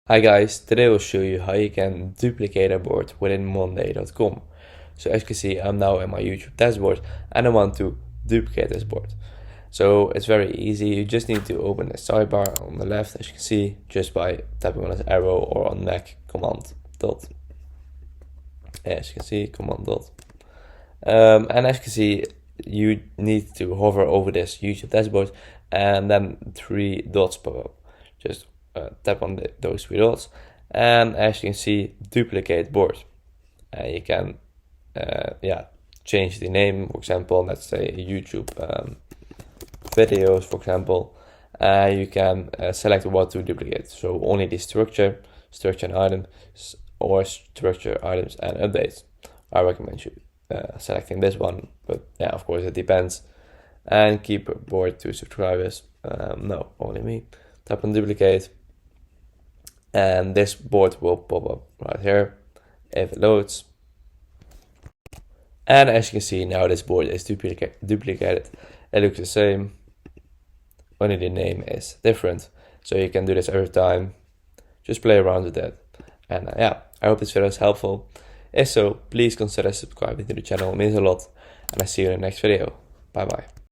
Hi guys, today I will show you how you can duplicate a board within Monday.com. So as you can see, I'm now in my YouTube dashboard and I want to duplicate this board. So it's very easy. You just need to open the sidebar on the left, as you can see, just by tapping on this arrow, or on Mac, command dot. As you can see, command dot. And as you can see, you need to hover over this YouTube dashboard and then 3 dots pop up. Just tap on those 3 dots, and as you can see, duplicate board. And you can change the name, for example, let's say YouTube videos, for example. You can select what to duplicate, so only the structure and items, or structure, items and updates. I recommend you selecting this one, but yeah, of course it depends. And keep board to subscribers, no, only me. Tap on duplicate, and this board will pop up right here if it loads. And as you can see, now this board is duplicated. It looks the same, only the name is different. So you can do this every time. Just play around with that. And yeah, I hope this video is helpful. If so, please consider subscribing to the channel, it means a lot. And I see you in the next video. Bye bye.